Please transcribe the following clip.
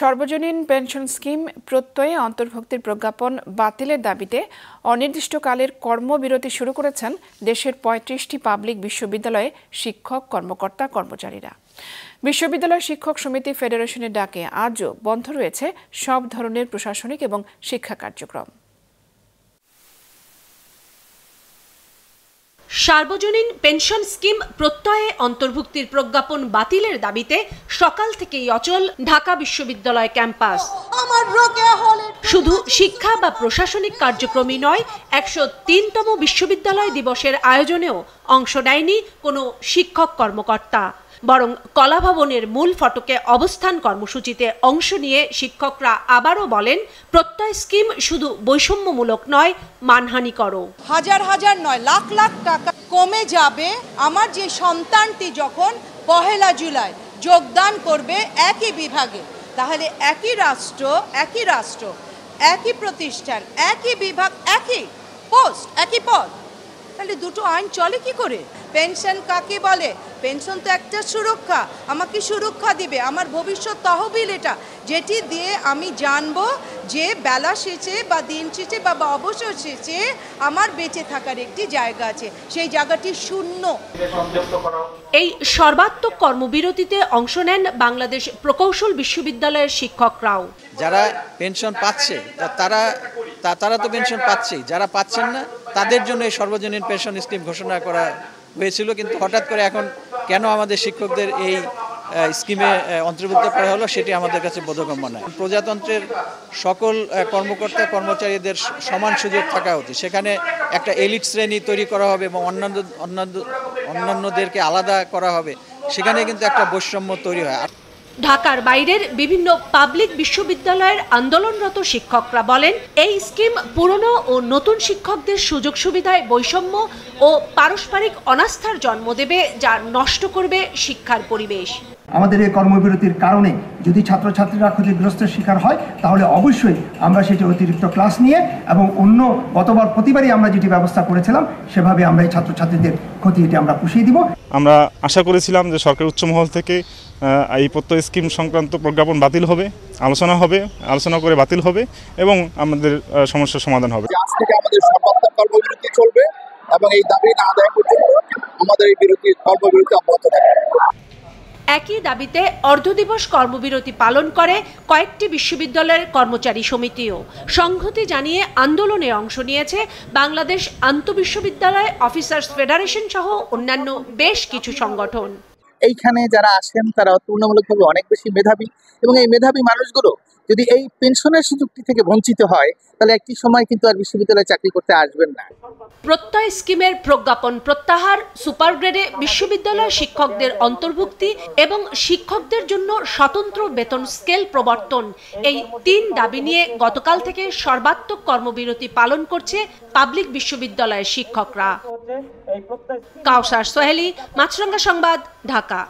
সর্বজনীন pension scheme প্রত্যয়ে অন্তর্ভুক্তির প্রজ্ঞাপন বাতিলের দাবিতে অনির্দিষ্টকালের কর্মবিরতি শুরু করেছেন দেশের ৩৫টি পাবলিক বিশ্ববিদ্যালয়ে শিক্ষক কর্মকর্তা কর্মচারীরা। বিশ্ববিদ্যালয় শিক্ষক সমিতি ফেডারেশনের ডাকে আজও বন্ধ রয়েছে সব ধরনের প্রশাসনিক এবং শিক্ষা কার্যক্রম। সার্বজনীন পেনশন স্কিম প্রত্যয়ে অন্তর্ভুক্তির প্রজ্ঞাপন বাতিলের দাবিতে সকাল থেকেই অচল ঢাকা বিশ্ববিদ্যালয় ক্যাম্পাস। শুধু শিক্ষা বা প্রশাসনিক কার্যক্রমই নয়, ১০৩তম বিশ্ববিদ্যালয় দিবসের আয়োজনেও অংশ নেয়নি কোনো শিক্ষক কর্মকর্তা। বরং কলাভবনের মূল ফটকে অবস্থান কর্মসূচিতে অংশ নিয়ে শিক্ষকরা আবারও বলেন, প্রত্যয় স্কিম শুধু বৈষম্যমূলক নয়, মানহানিকরও। হাজার হাজার নয়, লাখ লাখ টাকা কমে যাবে আমার যে সন্তানটি যখন ১ জুলাই যোগদান করবে একই বিভাগে। তাহলে একই রাষ্ট্র, একই প্রতিষ্ঠান, একই বিভাগ, একই পোস্ট, একই পদ, তাহলে দুটো আইন চলে কি করে? পেনশন কাকে বলে? পেনশন তো একটা সুরক্ষা, আমাকে সুরক্ষা দিবে আমার ভবিষ্যৎ তহবিল, এটা যেটি দিয়ে আমি জানবো যে বেলা শেষে বা দিন শেষে বা অবসর শেষে আমার বেঁচে থাকার একটি জায়গা আছে, সেই জায়গাটি শূন্য। এই সর্বাত্মক কর্মবিরতিতে অংশ নেন বাংলাদেশ প্রকৌশল বিশ্ববিদ্যালয়ের শিক্ষকরাও। যারা পেনশন পাচ্ছে তারা তো পেনশন পাচ্ছেই, যারা পাচ্ছেন না তাদের জন্য এই সর্বজনীন পেনশন স্কিম ঘোষণা করা হয়েছিল, কিন্তু হঠাৎ করে এখন কেন আমাদের শিক্ষকদের এই স্কিমে অন্তর্ভুক্ত করা হলো সেটি আমাদের কাছে বোধগম্য নয়। প্রজাতন্ত্রের সকল কর্মকর্তা কর্মচারীদের সমান সুযোগ থাকা উচিত, সেখানে একটা এলিট শ্রেণী তৈরি করা হবে এবং অন্যান্যদেরকে আলাদা করা হবে, সেখানে কিন্তু একটা বৈষম্য তৈরি হয়। ঢাকার বাইরের বিভিন্ন পাবলিক বিশ্ববিদ্যালয়ের আন্দোলনরত শিক্ষকরা বলেন, এই স্কিম পুরনো ও নতুন শিক্ষকদের সুযোগ সুবিধায় বৈষম্য ও পারস্পরিক অনাস্থার জন্ম দেবে, যা নষ্ট করবে শিক্ষার পরিবেশ। আমাদের এই কর্মবিরতির কারণে যদি ছাত্রছাত্রীরা ক্ষতিগ্রস্তের শিকার হয়, তাহলে অবশ্যই আমরা সেটি অতিরিক্ত ক্লাস নিয়ে এবং প্রতিবারই আমরা যেটি ব্যবস্থা করেছিলাম সেভাবে আমরা এই ছাত্রছাত্রীদের ক্ষতি এটি আমরা পুষিয়ে দিব। আমরা আশা করেছিলাম যে সরকার উচ্চ মহল থেকে এই প্রত্যয় স্কিম সংক্রান্ত প্রজ্ঞাপন বাতিল হবে, আলোচনা করে বাতিল হবে এবং আমাদের সমস্যার সমাধান হবে। আজ থেকে আমাদের সর্বাত্মক কর্মবিরতি চলবে এবং এই দাবি না আদায় পর্যন্ত আমাদের এই কর্মবিরতি অব্যাহত থাকবে। একই দাবিতে অর্ধদিবস কর্মবিরতি পালন করে কয়েকটি বিশ্ববিদ্যালয়ের কর্মচারী সমিতিও। সংহতি জানিয়ে আন্দোলনে অংশ নিয়েছে বাংলাদেশ আন্তঃবিশ্ববিদ্যালয় অফিসার্স ফেডারেশন সহ অন্যান্য বেশ কিছু সংগঠন। এইখানে যারা আসেন তারা তুলনামূলকভাবে অনেক বেশি মেধাবী এবং এই মেধাবী মানুষগুলো যদি এই পেনশনের সুযোগটি থেকে বঞ্চিত হয়, তাহলে একটি সময় কিন্তু আর বিশ্ববিদ্যালয়ে চাকরি করতে আসবেন না। প্রত্যয় স্কিমের প্রজ্ঞাপন প্রত্যাহার, সুপার গ্রেডে বিশ্ববিদ্যালয় শিক্ষকদের অন্তর্ভুক্তি এবং শিক্ষকদের জন্য স্বতন্ত্র বেতন স্কেল প্রবর্তন, এই ৩ দাবি নিয়ে গতকাল থেকে সর্বাত্মক কর্মবিরতি পালন করছে পাবলিক বিশ্ববিদ্যালয়ের শিক্ষকরা। কাউসার সোহেলি, মাছরাঙ্গা সংবাদ, ঢাকা।